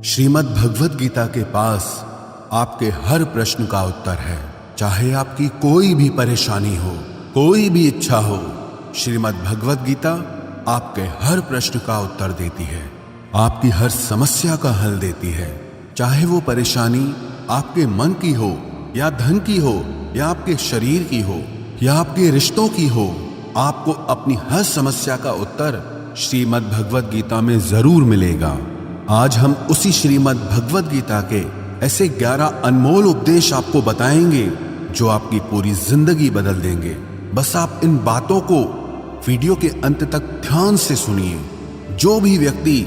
श्रीमद् भगवद गीता के पास आपके हर प्रश्न का उत्तर है। चाहे आपकी कोई भी परेशानी हो, कोई भी इच्छा हो, श्रीमद् भगवद गीता आपके हर प्रश्न का उत्तर देती है, आपकी हर समस्या का हल देती है। चाहे वो परेशानी आपके मन की हो या धन की हो या आपके शरीर की हो या आपके रिश्तों की हो, आपको अपनी हर समस्या का उत्तर श्रीमद् भगवद गीता में जरूर मिलेगा। आज हम उसी श्रीमद् भगवद गीता के ऐसे 11 अनमोल उपदेश आपको बताएंगे जो आपकी पूरी जिंदगी बदल देंगे। बस आप इन बातों को वीडियो के अंत तक ध्यान से सुनिए। जो भी व्यक्ति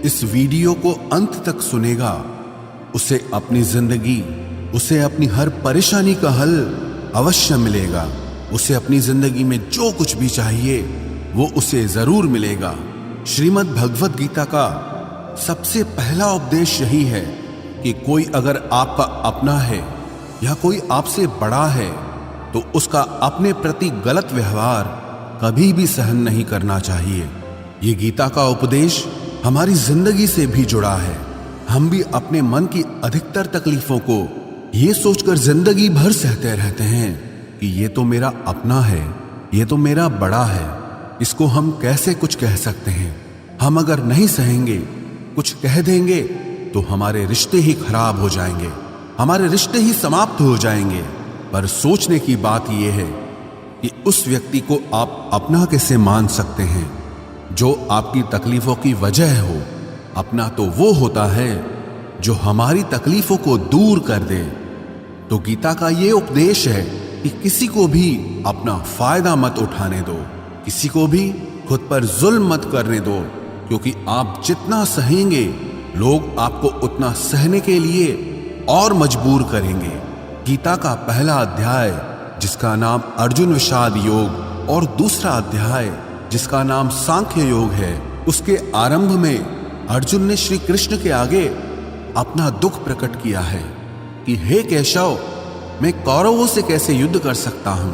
इस वीडियो को अंत तक सुनेगा, उसे अपनी जिंदगी, उसे अपनी हर परेशानी का हल अवश्य मिलेगा। उसे अपनी जिंदगी में जो कुछ भी चाहिए वो उसे जरूर मिलेगा। श्रीमद् भगवद गीता का सबसे पहला उपदेश यही है कि कोई अगर आपका अपना है या कोई आपसे बड़ा है तो उसका अपने प्रति गलत व्यवहार कभी भी सहन नहीं करना चाहिए। ये गीता का उपदेश हमारी जिंदगी से भी जुड़ा है। हम भी अपने मन की अधिकतर तकलीफों को ये सोचकर जिंदगी भर सहते रहते हैं कि ये तो मेरा अपना है, ये तो मेरा बड़ा है, इसको हम कैसे कुछ कह सकते हैं। हम अगर नहीं सहेंगे, कुछ कह देंगे तो हमारे रिश्ते ही खराब हो जाएंगे, हमारे रिश्ते ही समाप्त हो जाएंगे। पर सोचने की बात यह है कि उस व्यक्ति को आप अपना कैसे मान सकते हैं जो आपकी तकलीफों की वजह हो। अपना तो वो होता है जो हमारी तकलीफों को दूर कर दे। तो गीता का ये उपदेश है कि किसी को भी अपना फायदा मत उठाने दो, किसी को भी खुद पर जुल्म मत करने दो, क्योंकि आप जितना सहेंगे लोग आपको उतना सहने के लिए और मजबूर करेंगे। गीता का पहला अध्याय जिसका नाम अर्जुन विषाद योग और दूसरा अध्याय जिसका नाम सांख्य योग है, उसके आरंभ में अर्जुन ने श्री कृष्ण के आगे अपना दुख प्रकट किया है कि हे केशव, मैं कौरवों से कैसे युद्ध कर सकता हूं,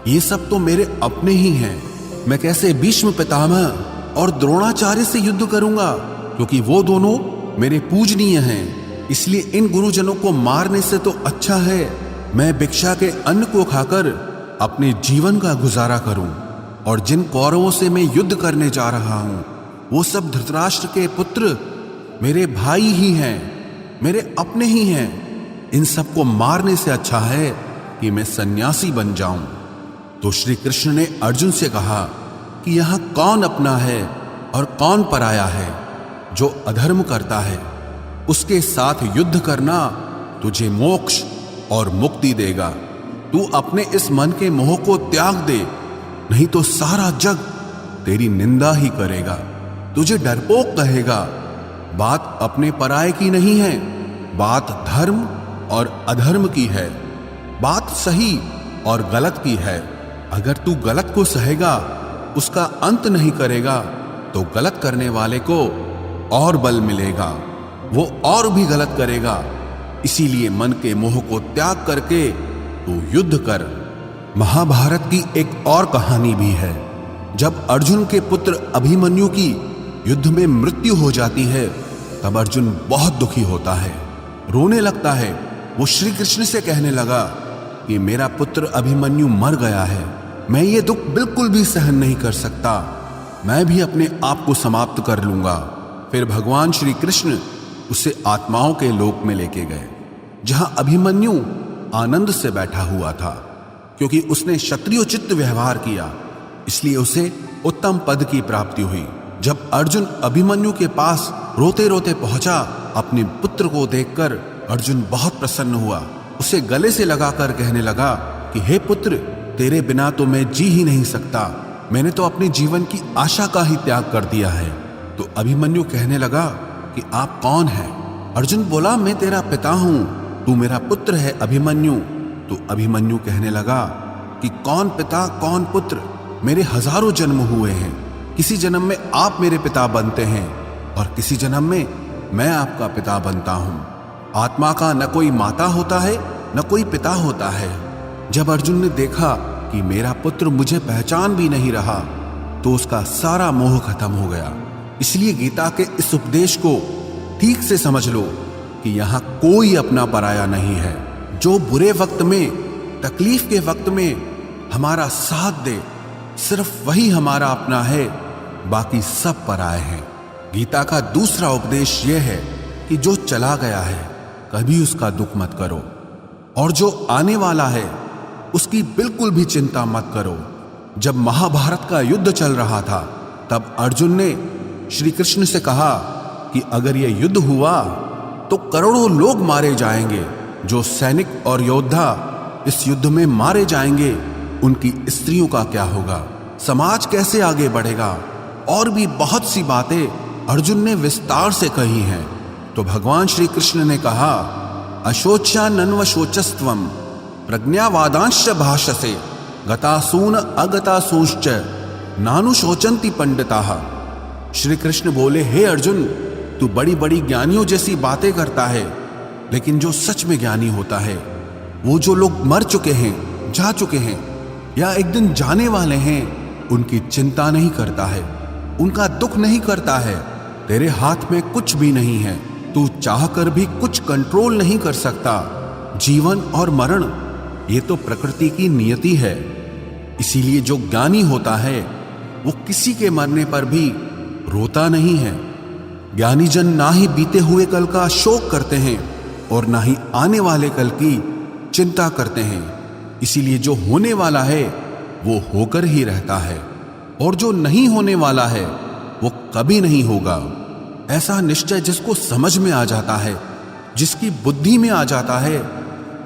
ये सब तो मेरे अपने ही हैं। मैं कैसे भीष्म पितामह और द्रोणाचार्य से युद्ध करूंगा, क्योंकि वो दोनों मेरे पूजनीय हैं। इसलिए इन गुरुजनों को मारने से तो अच्छा है मैं भिक्षा के अन्न को खाकर अपने जीवन का गुजारा करूं। और जिन कौरवों से मैं युद्ध करने जा रहा हूं वो सब धृतराष्ट्र के पुत्र मेरे भाई ही हैं, मेरे अपने ही हैं। इन सबको मारने से अच्छा है कि मैं सन्यासी बन जाऊं। तो श्री कृष्ण ने अर्जुन से कहा कि यहां कौन अपना है और कौन पराया है। जो अधर्म करता है उसके साथ युद्ध करना तुझे मोक्ष और मुक्ति देगा। तू अपने इस मन के मोह को त्याग दे, नहीं तो सारा जग तेरी निंदा ही करेगा, तुझे डरपोक कहेगा। बात अपने पराये की नहीं है, बात धर्म और अधर्म की है, बात सही और गलत की है। अगर तू गलत को सहेगा, उसका अंत नहीं करेगा, तो गलत करने वाले को और बल मिलेगा, वो और भी गलत करेगा। इसीलिए मन के मोह को त्याग करके तू युद्ध कर। महाभारत की एक और कहानी भी है। जब अर्जुन के पुत्र अभिमन्यु की युद्ध में मृत्यु हो जाती है तब अर्जुन बहुत दुखी होता है, रोने लगता है। वो श्री कृष्ण से कहने लगा कि मेरा पुत्र अभिमन्यु मर गया है, मैं ये दुख बिल्कुल भी सहन नहीं कर सकता, मैं भी अपने आप को समाप्त कर लूंगा। फिर भगवान श्री कृष्ण उसे आत्माओं के लोक में लेके गए, जहां अभिमन्यु आनंद से बैठा हुआ था। क्योंकि उसने क्षत्रियोचित व्यवहार किया, इसलिए उसे उत्तम पद की प्राप्ति हुई। जब अर्जुन अभिमन्यु के पास रोते रोते पहुंचा, अपने पुत्र को देखकर अर्जुन बहुत प्रसन्न हुआ। उसे गले से लगाकर कहने लगा कि हे पुत्र, तेरे बिना तो मैं जी ही नहीं सकता, मैंने तो अपने जीवन की आशा का ही त्याग कर दिया है। तो अभिमन्यु कहने लगा कि आप कौन हैं? अर्जुन बोला, मैं तेरा पिता हूं, तू मेरा पुत्र है अभिमन्यु। तो अभिमन्यु कहने लगा कि कौन पिता कौन पुत्र, मेरे हजारों जन्म हुए हैं, किसी जन्म में आप मेरे पिता बनते हैं और किसी जन्म में मैं आपका पिता बनता हूं। आत्मा का न कोई माता होता है न कोई पिता होता है। जब अर्जुन ने देखा कि मेरा पुत्र मुझे पहचान भी नहीं रहा तो उसका सारा मोह खत्म हो गया। इसलिए गीता के इस उपदेश को ठीक से समझ लो कि यहां कोई अपना पराया नहीं है। जो बुरे वक्त में, तकलीफ के वक्त में हमारा साथ दे, सिर्फ वही हमारा अपना है, बाकी सब पराए हैं। गीता का दूसरा उपदेश यह है कि जो चला गया है कभी उसका दुख मत करो, और जो आने वाला है उसकी बिल्कुल भी चिंता मत करो। जब महाभारत का युद्ध चल रहा था तब अर्जुन ने श्री कृष्ण से कहा कि अगर यह युद्ध हुआ तो करोड़ों लोग मारे जाएंगे। जो सैनिक और योद्धा इस युद्ध में मारे जाएंगे उनकी स्त्रियों का क्या होगा, समाज कैसे आगे बढ़ेगा। और भी बहुत सी बातें अर्जुन ने विस्तार से कही हैं। तो भगवान श्री कृष्ण ने कहा, अशोच्या नन्व शोचस्त्वम प्रज्ञावादांश्च भाषसे गतासून अगतासूंश्च नानुशोचन्ति पंडिताः। श्री कृष्ण बोले, हे अर्जुन, तू बड़ी बड़ी ज्ञानियों जैसी बातें करता है, लेकिन जो सच में ज्ञानी होता है, वो जो लोग मर चुके हैं, जा चुके हैं या एक दिन जाने वाले हैं, उनकी चिंता नहीं करता है, उनका दुख नहीं करता है। तेरे हाथ में कुछ भी नहीं है, तू चाहकर भी कुछ कंट्रोल नहीं कर सकता। जीवन और मरण ये तो प्रकृति की नियति है। इसीलिए जो ज्ञानी होता है वो किसी के मरने पर भी रोता नहीं है। ज्ञानी जन ना ही बीते हुए कल का शोक करते हैं और ना ही आने वाले कल की चिंता करते हैं। इसीलिए जो होने वाला है वो होकर ही रहता है, और जो नहीं होने वाला है वो कभी नहीं होगा। ऐसा निश्चय जिसको समझ में आ जाता है, जिसकी बुद्धि में आ जाता है,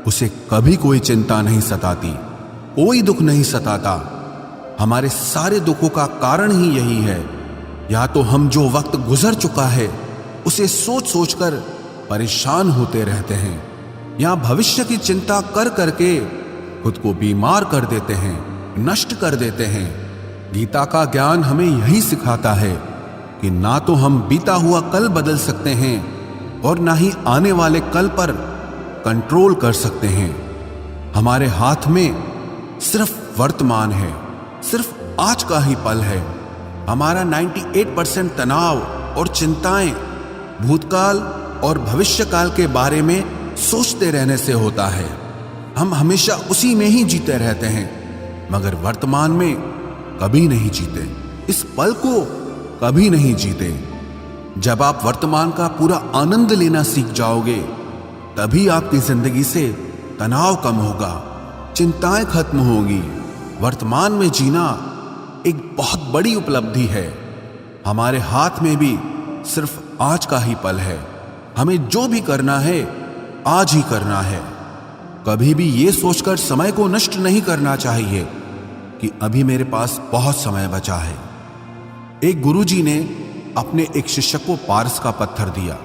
उसे कभी कोई चिंता नहीं सताती, कोई दुख नहीं सताता। हमारे सारे दुखों का कारण ही यही है। या तो हम जो वक्त गुजर चुका है उसे सोच सोचकर परेशान होते रहते हैं, या भविष्य की चिंता कर करके खुद को बीमार कर देते हैं, नष्ट कर देते हैं। गीता का ज्ञान हमें यही सिखाता है कि ना तो हम बीता हुआ कल बदल सकते हैं और ना ही आने वाले कल पर कंट्रोल कर सकते हैं। हमारे हाथ में सिर्फ वर्तमान है, सिर्फ आज का ही पल है। हमारा 98% तनाव और चिंताएं भूतकाल और भविष्यकाल के बारे में सोचते रहने से होता है। हम हमेशा उसी में ही जीते रहते हैं, मगर वर्तमान में कभी नहीं जीते, इस पल को कभी नहीं जीते। जब आप वर्तमान का पूरा आनंद लेना सीख जाओगे, तभी आपकी जिंदगी से तनाव कम होगा, चिंताएं खत्म होगी। वर्तमान में जीना एक बहुत बड़ी उपलब्धि है। हमारे हाथ में भी सिर्फ आज का ही पल है। हमें जो भी करना है आज ही करना है। कभी भी ये सोचकर समय को नष्ट नहीं करना चाहिए कि अभी मेरे पास बहुत समय बचा है। एक गुरुजी ने अपने एक शिष्य को पारस का पत्थर दिया।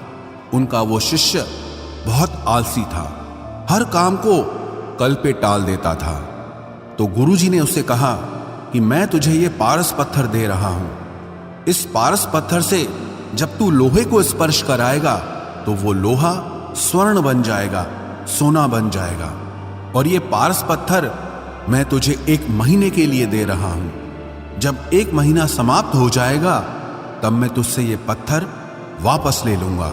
उनका वो शिष्य बहुत आलसी था, हर काम को कल पे टाल देता था। तो गुरुजी ने उससे कहा कि मैं तुझे ये पारस पत्थर दे रहा हूं। इस पारस पत्थर से जब तू लोहे को स्पर्श कराएगा तो वो लोहा स्वर्ण बन जाएगा, सोना बन जाएगा। और ये पारस पत्थर मैं तुझे 1 महीने के लिए दे रहा हूं। जब 1 महीना समाप्त हो जाएगा तब मैं तुझसे ये पत्थर वापस ले लूंगा।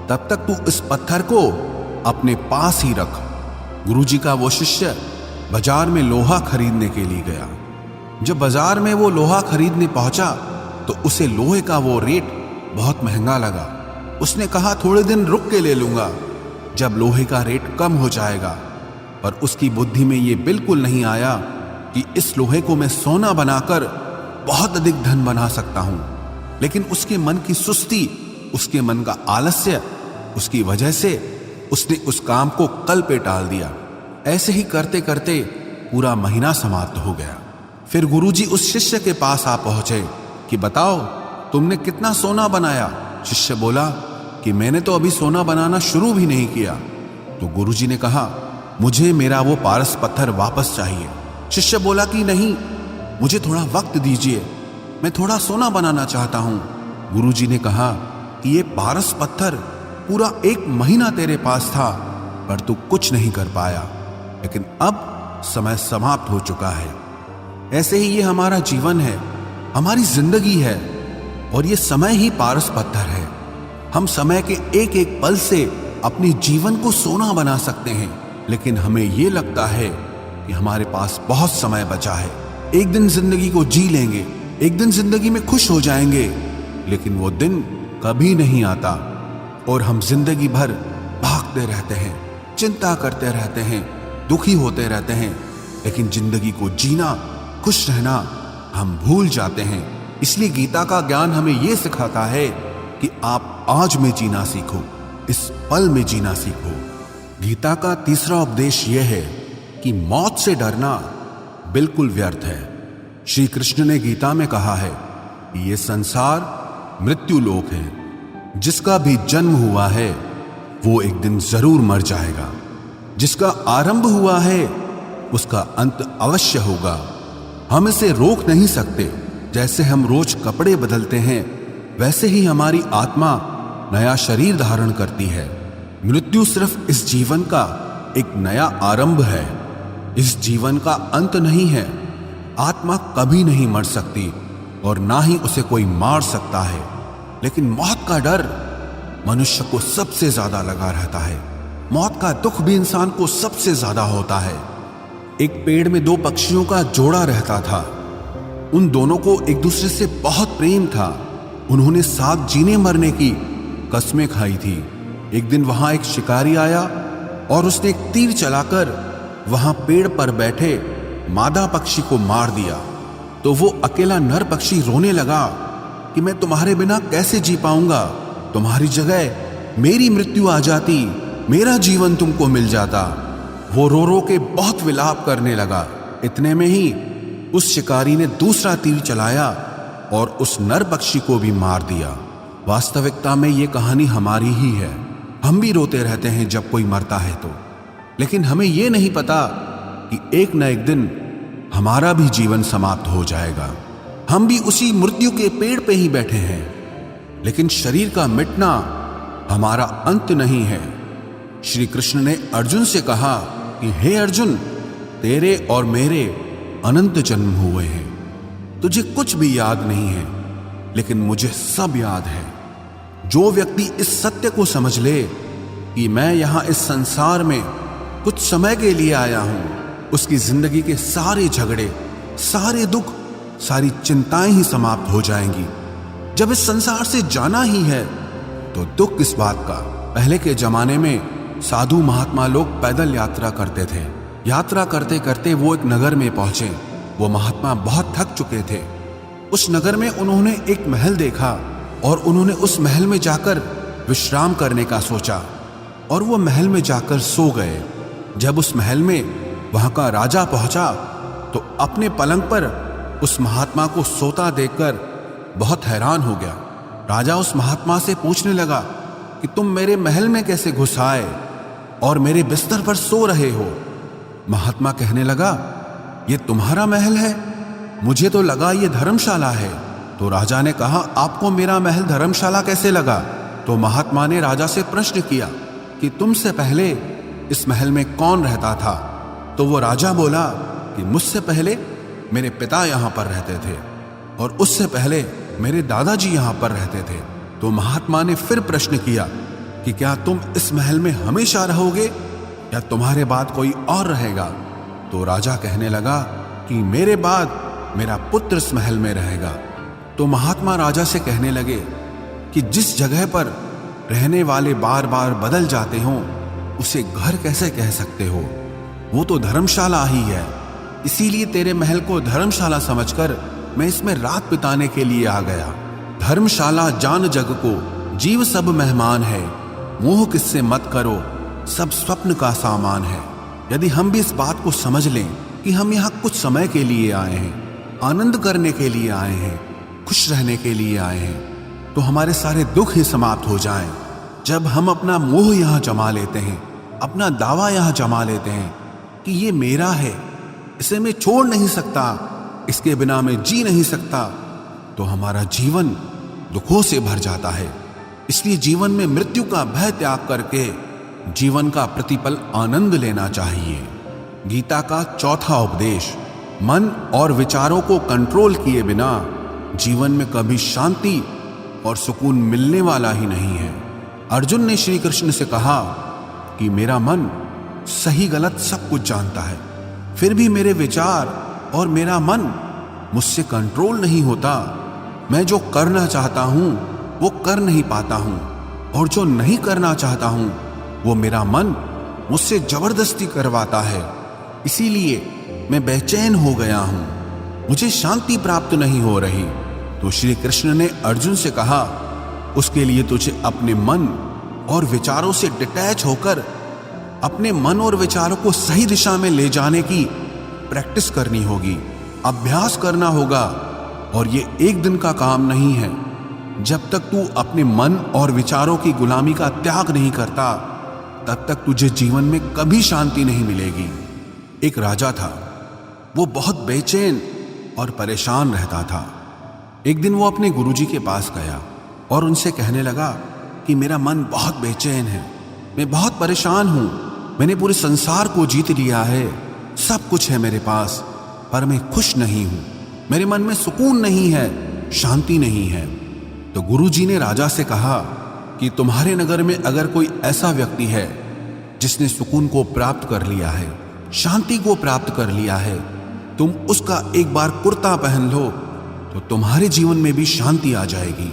तब तक तू इस पत्थर को अपने पास ही रख। गुरुजी का वो शिष्य बाजार में लोहा खरीदने के लिए गया। जब बाजार में वो लोहा खरीदने पहुंचा तो उसे लोहे का वो रेट बहुत महंगा लगा। उसने कहा थोड़े दिन रुक के ले लूंगा, जब लोहे का रेट कम हो जाएगा। पर उसकी बुद्धि में ये बिल्कुल नहीं आया कि इस लोहे को मैं सोना बनाकर बहुत अधिक धन बना सकता हूं। लेकिन उसके मन की सुस्ती, उसके मन का आलस्य, उसकी वजह से उसने उस काम को कल पे टाल दिया। ऐसे ही करते करते पूरा महीना समाप्त हो गया। फिर गुरुजी उस शिष्य के पास आ पहुंचे कि बताओ तुमने कितना सोना बनाया। शिष्य बोला कि मैंने तो अभी सोना बनाना शुरू भी नहीं किया। तो गुरुजी ने कहा मुझे मेरा वो पारस पत्थर वापस चाहिए। शिष्य बोला कि नहीं, मुझे थोड़ा वक्त दीजिए, मैं थोड़ा सोना बनाना चाहता हूं। गुरुजी ने कहा कि ये पारस पत्थर पूरा 1 महीना तेरे पास था, पर तू कुछ नहीं कर पाया, लेकिन अब समय समाप्त हो चुका है। ऐसे ही ये हमारा जीवन है, हमारी जिंदगी है, और ये समय ही पारस पत्थर है। हम समय के एक एक पल से अपने जीवन को सोना बना सकते हैं, लेकिन हमें यह लगता है कि हमारे पास बहुत समय बचा है, एक दिन जिंदगी को जी लेंगे, एक दिन जिंदगी में खुश हो जाएंगे। लेकिन वो दिन कभी नहीं आता और हम जिंदगी भर भागते रहते हैं, चिंता करते रहते हैं, दुखी होते रहते हैं, लेकिन जिंदगी को जीना, खुश रहना हम भूल जाते हैं। इसलिए गीता का ज्ञान हमें यह सिखाता है कि आप आज में जीना सीखो, इस पल में जीना सीखो। गीता का तीसरा उपदेश यह है कि मौत से डरना बिल्कुल व्यर्थ है। श्री कृष्ण ने गीता में कहा है कि यह संसार मृत्यु लोक है, जिसका भी जन्म हुआ है वो एक दिन जरूर मर जाएगा, जिसका आरंभ हुआ है उसका अंत अवश्य होगा। हम इसे रोक नहीं सकते। जैसे हम रोज कपड़े बदलते हैं, वैसे ही हमारी आत्मा नया शरीर धारण करती है। मृत्यु सिर्फ इस जीवन का एक नया आरंभ है, इस जीवन का अंत नहीं है। आत्मा कभी नहीं मर सकती और ना ही उसे कोई मार सकता है, लेकिन मौत का डर मनुष्य को सबसे ज्यादा लगा रहता है। मौत का दुख भी इंसान को सबसे ज्यादा होता है। एक पेड़ में दो पक्षियों का जोड़ा रहता था। उन दोनों को एक दूसरे से बहुत प्रेम था। उन्होंने साथ जीने मरने की कस्में खाई थी। एक दिन वहां एक शिकारी आया और उसने एक तीर चलाकर वहां पेड़ पर बैठे मादा पक्षी को मार दिया। तो वो अकेला नर पक्षी रोने लगा कि मैं तुम्हारे बिना कैसे जी पाऊंगा, तुम्हारी जगह मेरी मृत्यु आ जाती, मेरा जीवन तुमको मिल जाता। वो रो रो के बहुत विलाप करने लगा। इतने में ही उस शिकारी ने दूसरा तीर चलाया और उस नर पक्षी को भी मार दिया। वास्तविकता में ये कहानी हमारी ही है। हम भी रोते रहते हैं जब कोई मरता है तो, लेकिन हमें ये नहीं पता कि एक न एक दिन हमारा भी जीवन समाप्त हो जाएगा। हम भी उसी मृत्यु के पेड़ पे ही बैठे हैं, लेकिन शरीर का मिटना हमारा अंत नहीं है। श्री कृष्ण ने अर्जुन से कहा कि हे अर्जुन, तेरे और मेरे अनंत जन्म हुए हैं, तुझे कुछ भी याद नहीं है, लेकिन मुझे सब याद है। जो व्यक्ति इस सत्य को समझ ले कि मैं यहां इस संसार में कुछ समय के लिए आया हूं, उसकी जिंदगी के सारे झगड़े, सारे दुख, सारी चिंताएं ही समाप्त हो जाएंगी। जब इस संसार से जाना ही है तो दुख किस बात का। पहले के जमाने में साधु महात्मा लोग पैदल यात्रा करते थे। यात्रा करते करते वो एक नगर में पहुंचे। वो महात्मा बहुत थक चुके थे। उस नगर में उन्होंने एक महल देखा और उन्होंने उस महल में जाकर विश्राम करने का सोचा और वो महल में जाकर सो गए। जब उस महल में वहां का राजा पहुंचा तो अपने पलंग पर उस महात्मा को सोता देखकर बहुत हैरान हो गया। राजा उस महात्मा से पूछने लगा कि तुम मेरे महल में कैसे घुस आए और मेरे बिस्तर पर सो रहे हो। महात्मा कहने लगा, ये तुम्हारा महल है, मुझे तो लगा ये धर्मशाला है। तो राजा ने कहा, आपको मेरा महल धर्मशाला कैसे लगा? तो महात्मा ने राजा से प्रश्न किया कि तुमसे पहले इस महल में कौन रहता था? तो वो राजा बोला कि मुझसे पहले मेरे पिता यहाँ पर रहते थे और उससे पहले मेरे दादाजी यहाँ पर रहते थे। तो महात्मा ने फिर प्रश्न किया कि क्या तुम इस महल में हमेशा रहोगे या तुम्हारे बाद कोई और रहेगा? तो राजा कहने लगा कि मेरे बाद मेरा पुत्र इस महल में रहेगा। तो महात्मा राजा से कहने लगे कि जिस जगह पर रहने वाले बार बार बदल जाते हो उसे घर कैसे कह सकते हो? वो तो धर्मशाला ही है। इसीलिए तेरे महल को धर्मशाला समझकर मैं इसमें रात बिताने के लिए आ गया। धर्मशाला जान जग को, जीव सब मेहमान है, मोह किससे मत करो, सब स्वप्न का सामान है। यदि हम भी इस बात को समझ लें कि हम यहाँ कुछ समय के लिए आए हैं, आनंद करने के लिए आए हैं, खुश रहने के लिए आए हैं, तो हमारे सारे दुख ही समाप्त हो जाएं। जब हम अपना मोह यहाँ जमा लेते हैं, अपना दावा यहाँ जमा लेते हैं कि ये मेरा है, इसे मैं छोड़ नहीं सकता, इसके बिना मैं जी नहीं सकता, तो हमारा जीवन दुखों से भर जाता है। इसलिए जीवन में मृत्यु का भय त्याग करके जीवन का प्रतिपल आनंद लेना चाहिए। गीता का चौथा उपदेश, मन और विचारों को कंट्रोल किए बिना जीवन में कभी शांति और सुकून मिलने वाला ही नहीं है। अर्जुन ने श्री कृष्ण से कहा कि मेरा मन सही गलत सब कुछ जानता है, फिर भी मेरे विचार और मेरा मन मुझसे कंट्रोल नहीं होता। मैं जो करना चाहता हूं वो कर नहीं पाता हूं, और जो नहीं करना चाहता हूं वो मेरा मन मुझसे जबरदस्ती करवाता है। इसीलिए मैं बेचैन हो गया हूं, मुझे शांति प्राप्त नहीं हो रही। तो श्री कृष्ण ने अर्जुन से कहा, उसके लिए तुझे अपने मन और विचारों से डिटैच होकर अपने मन और विचारों को सही दिशा में ले जाने की प्रैक्टिस करनी होगी, अभ्यास करना होगा। और ये एक दिन का काम नहीं है। जब तक तू अपने मन और विचारों की गुलामी का त्याग नहीं करता, तब तक तुझे जीवन में कभी शांति नहीं मिलेगी। एक राजा था, वो बहुत बेचैन और परेशान रहता था। एक दिन वो अपने गुरुजी के पास गया और उनसे कहने लगा कि मेरा मन बहुत बेचैन है, मैं बहुत परेशान हूं, मैंने पूरे संसार को जीत लिया है, सब कुछ है मेरे पास, पर मैं खुश नहीं हूं, मेरे मन में सुकून नहीं है, शांति नहीं है। तो गुरुजी ने राजा से कहा कि तुम्हारे नगर में अगर कोई ऐसा व्यक्ति है जिसने सुकून को प्राप्त कर लिया है, शांति को प्राप्त कर लिया है, तुम उसका एक बार कुर्ता पहन लो तो तुम्हारे जीवन में भी शांति आ जाएगी।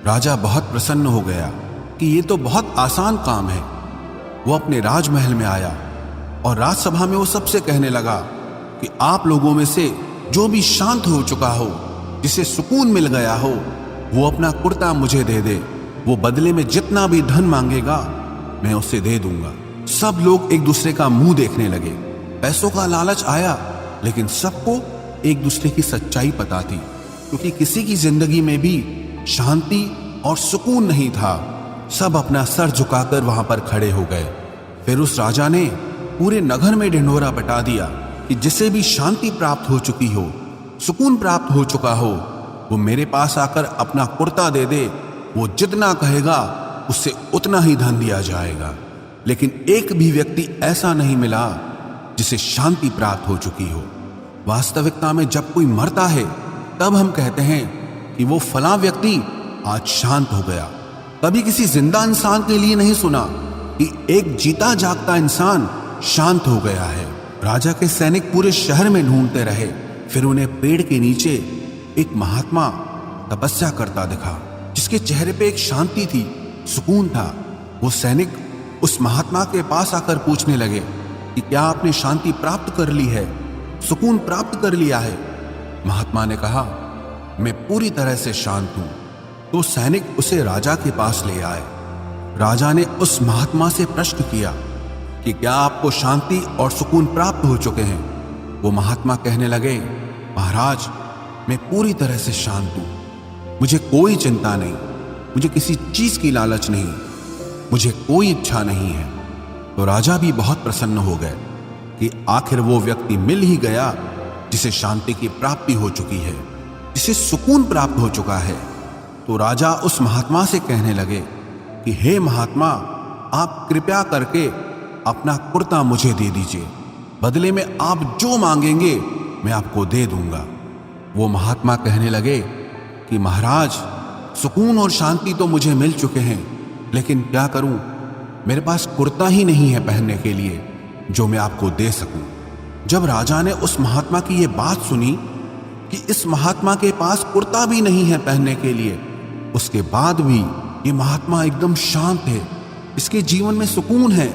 राजा बहुत प्रसन्न हो गया कि ये तो बहुत आसान काम है। वो अपने राजमहल में आया और राजसभा में वो सबसे कहने लगा कि आप लोगों में से जो भी शांत हो चुका हो, जिसे सुकून मिल गया हो, वो अपना कुर्ता मुझे दे दे। वो बदले में जितना भी धन मांगेगा मैं उसे दे दूंगा। सब लोग एक दूसरे का मुंह देखने लगे। पैसों का लालच आया, लेकिन सबको एक दूसरे की सच्चाई पता थी, क्योंकि किसी की जिंदगी में भी शांति और सुकून नहीं था। सब अपना सर झुकाकर वहां पर खड़े हो गए। फिर उस राजा ने पूरे नगर में ढिंढोरा बटा दिया कि जिसे भी शांति प्राप्त हो चुकी हो, सुकून प्राप्त हो चुका हो, वो मेरे पास आकर अपना कुर्ता दे दे। वो जितना कहेगा उससे उतना ही धन दिया जाएगा। लेकिन एक भी व्यक्ति ऐसा नहीं मिला जिसे शांति प्राप्त हो चुकी हो। वास्तविकता में जब कोई मरता है तब हम कहते हैं कि वो फलां व्यक्ति आज शांत हो गया। कभी किसी जिंदा इंसान के लिए नहीं सुना कि एक जीता जागता इंसान शांत हो गया है। राजा के सैनिक पूरे शहर में ढूंढते रहे, फिर उन्हें पेड़ के नीचे एक महात्मा तपस्या करता दिखा, जिसके चेहरे पे एक शांति थी, सुकून था। वो सैनिक उस महात्मा के पास आकर पूछने लगे कि क्या आपने शांति प्राप्त कर ली है, सुकून प्राप्त कर लिया है? महात्मा ने कहा, मैं पूरी तरह से शांत हूं। तो सैनिक उसे राजा के पास ले आए। राजा ने उस महात्मा से प्रश्न किया कि क्या आपको शांति और सुकून प्राप्त हो चुके हैं? वो महात्मा कहने लगे, महाराज, मैं पूरी तरह से शांत हूं, मुझे कोई चिंता नहीं, मुझे किसी चीज की लालच नहीं, मुझे कोई इच्छा नहीं है। तो राजा भी बहुत प्रसन्न हो गए कि आखिर वो व्यक्ति मिल ही गया जिसे शांति की प्राप्ति हो चुकी है, जिसे सुकून प्राप्त हो चुका है। तो राजा उस महात्मा से कहने लगे कि हे महात्मा, आप कृपया करके अपना कुर्ता मुझे दे दीजिए, बदले में आप जो मांगेंगे मैं आपको दे दूंगा। वो महात्मा कहने लगे कि महाराज, सुकून और शांति तो मुझे मिल चुके हैं, लेकिन क्या करूं, मेरे पास कुर्ता ही नहीं है पहनने के लिए जो मैं आपको दे सकूं। जब राजा ने उस महात्मा की ये बात सुनी कि इस महात्मा के पास कुर्ता भी नहीं है पहनने के लिए, उसके बाद भी ये महात्मा एकदम शांत है, इसके जीवन में सुकून है।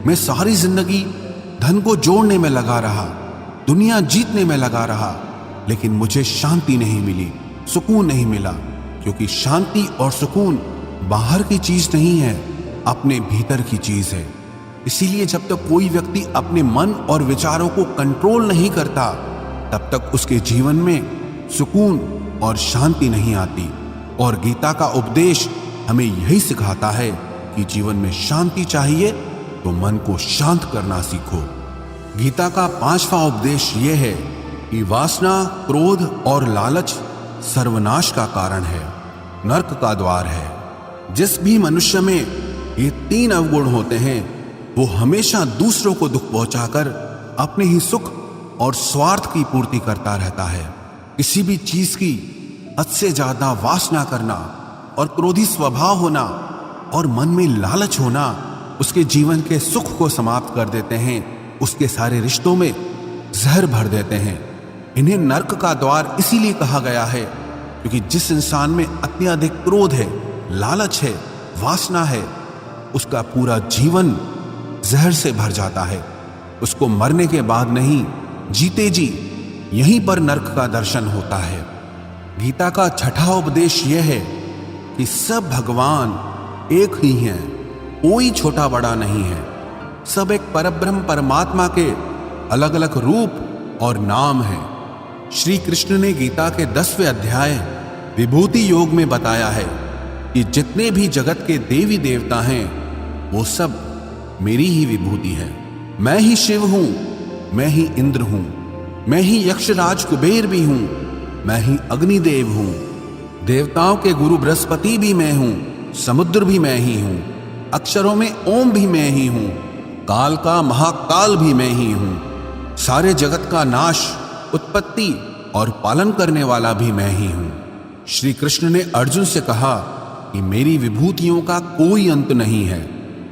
मैं सारी जिंदगी धन को जोड़ने में लगा रहा, दुनिया जीतने में लगा रहा, लेकिन मुझे शांति नहीं मिली, सुकून नहीं मिला, क्योंकि शांति और सुकून बाहर की चीज नहीं है, अपने भीतर की चीज है। इसीलिए जब तक कोई व्यक्ति अपने मन और विचारों को कंट्रोल नहीं करता, तब तक उसके जीवन में सुकून और शांति नहीं आती। और गीता का उपदेश हमें यही सिखाता है कि जीवन में शांति चाहिए तो मन को शांत करना सीखो। गीता का 5वां उपदेश यह है कि वासना, क्रोध और लालच सर्वनाश का कारण है, नरक का द्वार है। जिस भी मनुष्य में ये 3 अवगुण होते हैं, वो हमेशा दूसरों को दुख पहुंचाकर अपने ही सुख और स्वार्थ की पूर्ति करता रहता है। किसी भी चीज की हद से ज्यादा वासना करना, और क्रोधी स्वभाव होना और मन में लालच होना उसके जीवन के सुख को समाप्त कर देते हैं, उसके सारे रिश्तों में जहर भर देते हैं। इन्हें नर्क का द्वार इसीलिए कहा गया है क्योंकि जिस इंसान में अत्यधिक क्रोध है, लालच है, वासना है, उसका पूरा जीवन जहर से भर जाता है। उसको मरने के बाद नहीं, जीते जी यहीं पर नर्क का दर्शन होता है। गीता का छठा उपदेश यह है कि सब भगवान एक ही हैं, कोई छोटा बड़ा नहीं है। सब एक परब्रह्म परमात्मा के अलग अलग रूप और नाम हैं। श्री कृष्ण ने गीता के 10वें अध्याय विभूति योग में बताया है कि जितने भी जगत के देवी देवता हैं वो सब मेरी ही विभूति है। मैं ही शिव हूं, मैं ही इंद्र हूं, मैं ही यक्षराज कुबेर भी हूं, मैं ही अग्निदेव हूं, देवताओं के गुरु बृहस्पति भी मैं हूं, समुद्र भी मैं ही हूं, अक्षरों में ओम भी मैं ही हूं, काल का महाकाल भी मैं ही हूं, सारे जगत का नाश, उत्पत्ति और पालन करने वाला भी मैं ही हूं। श्री कृष्ण ने अर्जुन से कहा कि मेरी विभूतियों का कोई अंत नहीं है,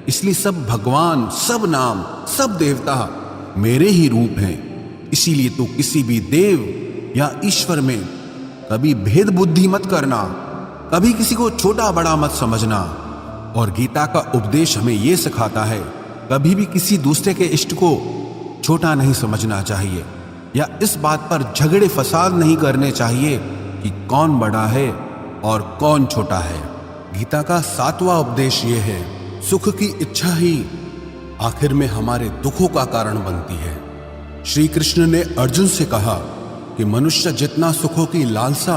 इसलिए सब भगवान, सब नाम, सब देवता मेरे ही रूप हैं। इसीलिए तो किसी भी देव या ईश्वर में कभी भेद बुद्धि मत करना, कभी किसी को छोटा बड़ा मत समझना। और गीता का उपदेश हमें यह सिखाता है कभी भी किसी दूसरे के इष्ट को छोटा नहीं समझना चाहिए या इस बात पर झगड़े फसाद नहीं करने चाहिए कि कौन बड़ा है और कौन छोटा है। गीता का 7वां उपदेश यह है, सुख की इच्छा ही आखिर में हमारे दुखों का कारण बनती है। श्री कृष्ण ने अर्जुन से कहा कि मनुष्य जितना सुखों की लालसा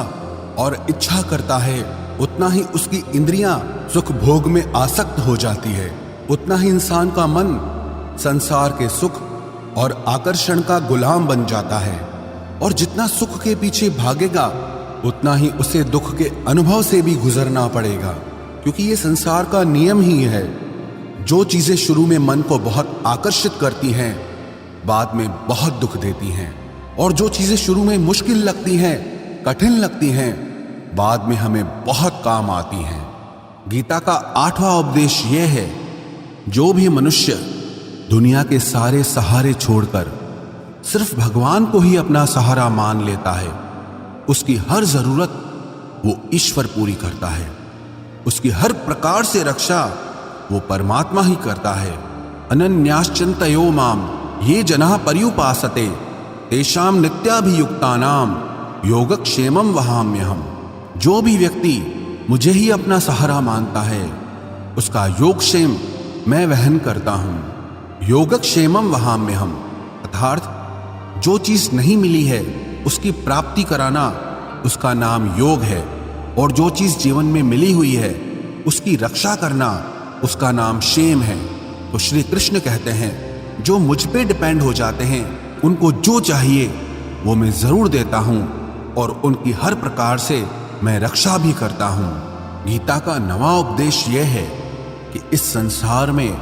और इच्छा करता है उतना ही उसकी इंद्रियां सुख भोग में आसक्त हो जाती है, उतना ही इंसान का मन संसार के सुख और आकर्षण का गुलाम बन जाता है। और जितना सुख के पीछे भागेगा उतना ही उसे दुख के अनुभव से भी गुजरना पड़ेगा, क्योंकि ये संसार का नियम ही है। जो चीजें शुरू में मन को बहुत आकर्षित करती हैं बाद में बहुत दुख देती हैं, और जो चीजें शुरू में मुश्किल लगती हैं, कठिन लगती हैं, बाद में हमें बहुत काम आती हैं। गीता का 8वां उपदेश यह है, जो भी मनुष्य दुनिया के सारे सहारे छोड़कर सिर्फ भगवान को ही अपना सहारा मान लेता है, उसकी हर जरूरत वो ईश्वर पूरी करता है, उसकी हर प्रकार से रक्षा वो परमात्मा ही करता है। अनन्याश्चिन्तयो माम ये जनाः पर्युपासते तेषां नित्याभियुक्तानां योगक्षेमं वहाम्यहम्। जो भी व्यक्ति मुझे ही अपना सहारा मानता है उसका योगक्षेम मैं वहन करता हूं। योगक्षेमं वहाम्यहम् अर्थात जो चीज नहीं मिली है उसकी प्राप्ति कराना उसका नाम योग है, और जो चीज जीवन में मिली हुई है उसकी रक्षा करना उसका नाम क्षेम है। तो श्री कृष्ण कहते हैं जो मुझ पे डिपेंड हो जाते हैं उनको जो चाहिए वो मैं जरूर देता हूं और उनकी हर प्रकार से मैं रक्षा भी करता हूं। गीता का 9वां उपदेश यह है कि इस संसार में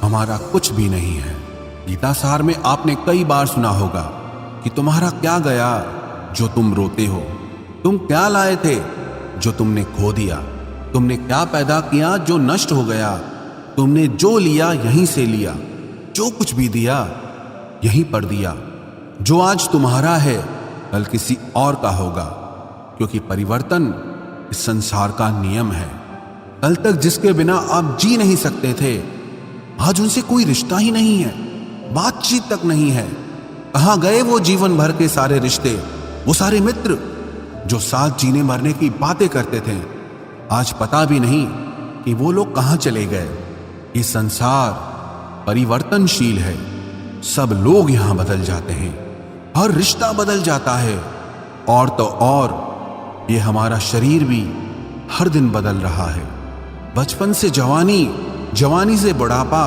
हमारा कुछ भी नहीं है। गीता सार में आपने कई बार सुना होगा कि तुम्हारा क्या गया जो तुम रोते हो, तुम क्या लाए थे जो तुमने खो दिया, तुमने क्या पैदा किया जो नष्ट हो गया, तुमने जो लिया यहीं से लिया, जो कुछ भी दिया यहीं पर दिया। जो आज तुम्हारा है कल किसी और का होगा, क्योंकि परिवर्तन इस संसार का नियम है। कल तक जिसके बिना आप जी नहीं सकते थे आज उनसे कोई रिश्ता ही नहीं है, बातचीत तक नहीं है। कहां गए वो जीवन भर के सारे रिश्ते, वो सारे मित्र जो साथ जीने मरने की बातें करते थे, आज पता भी नहीं कि वो लोग कहां चले गए। ये संसार परिवर्तनशील है, सब लोग यहां बदल जाते हैं, हर रिश्ता बदल जाता है, और तो और ये हमारा शरीर भी हर दिन बदल रहा है। बचपन से जवानी, जवानी से बुढ़ापा,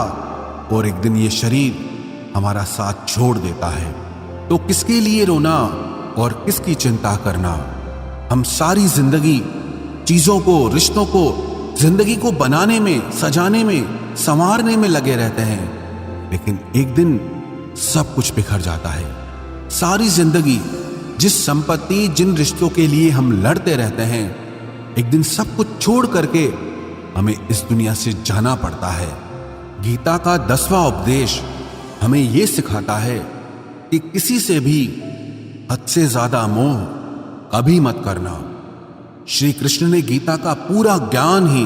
और एक दिन ये शरीर हमारा साथ छोड़ देता है। तो किसके लिए रोना और किसकी चिंता करना। हम सारी जिंदगी चीजों को, रिश्तों को, जिंदगी को बनाने में, सजाने में, संवारने में लगे रहते हैं, लेकिन एक दिन सब कुछ बिखर जाता है। सारी जिंदगी जिस संपत्ति, जिन रिश्तों के लिए हम लड़ते रहते हैं एक दिन सब कुछ छोड़ करके हमें इस दुनिया से जाना पड़ता है। गीता का 10वां उपदेश हमें यह सिखाता है कि किसी से भी हद से ज्यादा मोह कभी मत करना। श्री कृष्ण ने गीता का पूरा ज्ञान ही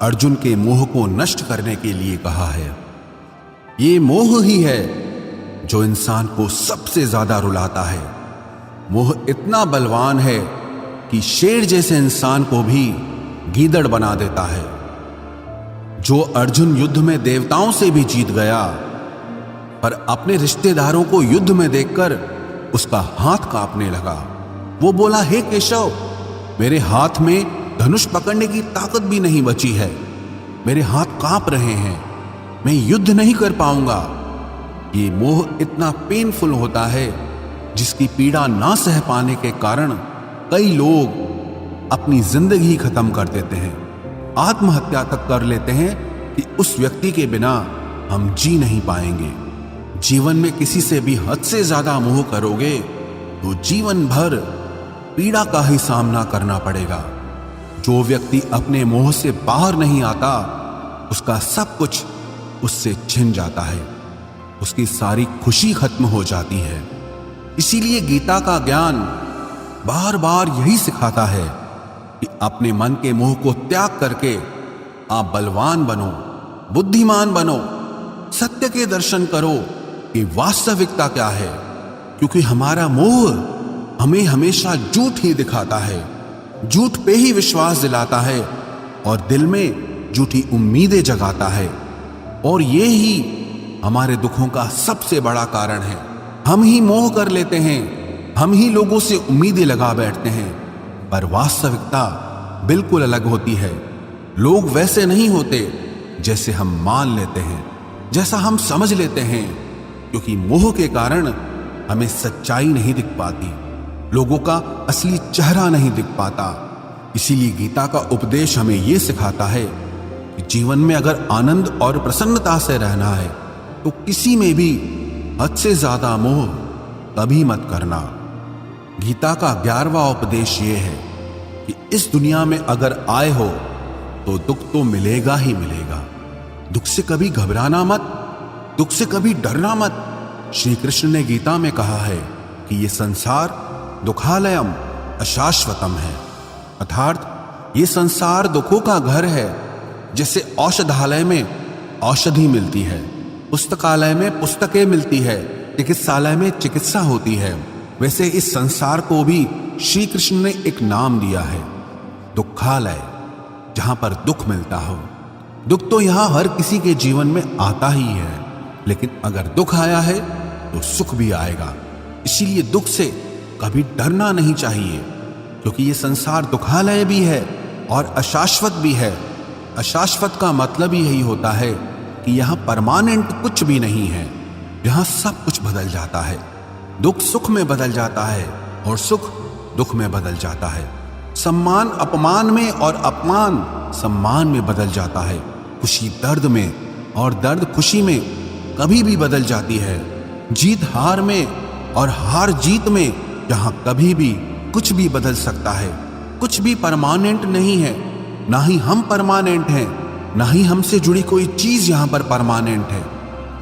अर्जुन के मोह को नष्ट करने के लिए कहा है। ये मोह ही है जो इंसान को सबसे ज्यादा रुलाता है। मोह इतना बलवान है कि शेर जैसे इंसान को भी गीदड़ बना देता है। जो अर्जुन युद्ध में देवताओं से भी जीत गया, पर अपने रिश्तेदारों को युद्ध में देखकर उसका हाथ कांपने लगा। वो बोला, हे केशव, मेरे हाथ में धनुष पकड़ने की ताकत भी नहीं बची है, मेरे हाथ कांप रहे हैं, मैं युद्ध नहीं कर पाऊंगा। ये मोह इतना पेनफुल होता है जिसकी पीड़ा ना सह पाने के कारण कई लोग अपनी जिंदगी खत्म कर देते हैं, आत्महत्या तक कर लेते हैं कि उस व्यक्ति के बिना हम जी नहीं पाएंगे। जीवन में किसी से भी हद से ज्यादा मोह करोगे तो जीवन भर पीड़ा का ही सामना करना पड़ेगा। जो व्यक्ति अपने मोह से बाहर नहीं आता, उसका सब कुछ उससे छिन जाता है, उसकी सारी खुशी खत्म हो जाती है। इसीलिए गीता का ज्ञान बार बार यही सिखाता है कि अपने मन के मोह को त्याग करके आप बलवान बनो, बुद्धिमान बनो, सत्य के दर्शन करो कि वास्तविकता क्या है। क्योंकि हमारा मोह हमें हमेशा झूठ ही दिखाता है, झूठ पे ही विश्वास दिलाता है और दिल में झूठी उम्मीदें जगाता है। और ये ही हमारे दुखों का सबसे बड़ा कारण है। हम ही मोह कर लेते हैं, हम ही लोगों से उम्मीदें लगा बैठते हैं, पर वास्तविकता बिल्कुल अलग होती है। लोग वैसे नहीं होते जैसे हम मान लेते हैं, जैसा हम समझ लेते हैं। क्योंकि मोह के कारण हमें सच्चाई नहीं दिख पाती, लोगों का असली चेहरा नहीं दिख पाता। इसीलिए गीता का उपदेश हमें यह सिखाता है कि जीवन में अगर आनंद और प्रसन्नता से रहना है तो किसी में भी हद से ज्यादा मोह कभी मत करना। गीता का 11वां उपदेश ये है कि इस दुनिया में अगर आए हो तो दुख तो मिलेगा ही मिलेगा। दुख से कभी घबराना मत, दुख से कभी डरना मत। श्री कृष्ण ने गीता में कहा है कि ये संसार दुखालयम अशाश्वतम है, अर्थात ये संसार दुखों का घर है। जैसे औषधालय में औषधि मिलती है, पुस्तकालय में पुस्तकें मिलती है, चिकित्सालय में चिकित्सा होती है, वैसे इस संसार को भी श्री कृष्ण ने एक नाम दिया है, दुखालय, जहां पर दुख मिलता हो। दुख तो यहां हर किसी के जीवन में आता ही है, लेकिन अगर दुख आया है तो सुख भी आएगा। इसीलिए दुख से कभी डरना नहीं चाहिए, क्योंकि ये संसार दुखालय भी है और अशाश्वत भी है। अशाश्वत का मतलब ही यही होता है कि यहाँ परमानेंट कुछ भी नहीं है, यहाँ सब कुछ बदल जाता है। दुख सुख में बदल जाता है और सुख दुख में बदल जाता है। सम्मान अपमान में और अपमान सम्मान में बदल जाता है। खुशी दर्द में और दर्द खुशी में कभी भी बदल जाती है। जीत हार में और हार जीत में, जहाँ कभी भी कुछ भी बदल सकता है। कुछ भी परमानेंट नहीं है, ना ही हम परमानेंट हैं, ना ही हमसे जुड़ी कोई चीज यहाँ पर परमानेंट है,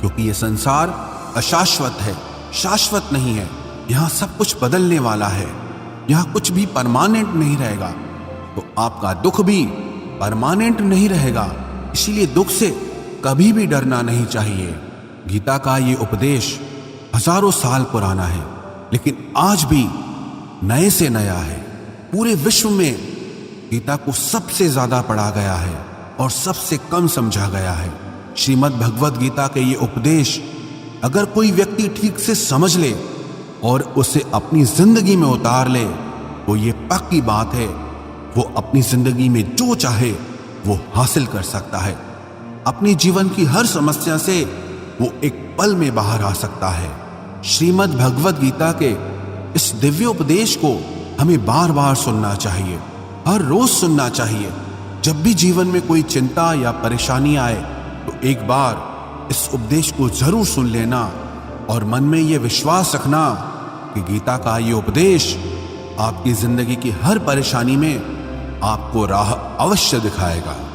क्योंकि ये संसार अशाश्वत है, शाश्वत नहीं है। यहाँ सब कुछ बदलने वाला है, यहाँ कुछ भी परमानेंट नहीं रहेगा। तो आपका दुख भी परमानेंट नहीं रहेगा, इसीलिए दुख से कभी भी डरना नहीं चाहिए। गीता का ये उपदेश हजारों साल पुराना है, लेकिन आज भी नए से नया है। पूरे विश्व में गीता को सबसे ज्यादा पढ़ा गया है और सबसे कम समझा गया है। श्रीमद् भगवद गीता के ये उपदेश अगर कोई व्यक्ति ठीक से समझ ले और उसे अपनी जिंदगी में उतार ले, तो ये पक्की बात है, वो अपनी जिंदगी में जो चाहे वो हासिल कर सकता है। अपनी जीवन की हर समस्या से वो एक पल में बाहर आ सकता है। श्रीमद् भगवद गीता के इस दिव्य उपदेश को हमें बार बार सुनना चाहिए, हर रोज सुनना चाहिए। जब भी जीवन में कोई चिंता या परेशानी आए तो एक बार इस उपदेश को जरूर सुन लेना और मन में ये विश्वास रखना कि गीता का ये उपदेश आपकी जिंदगी की हर परेशानी में आपको राह अवश्य दिखाएगा।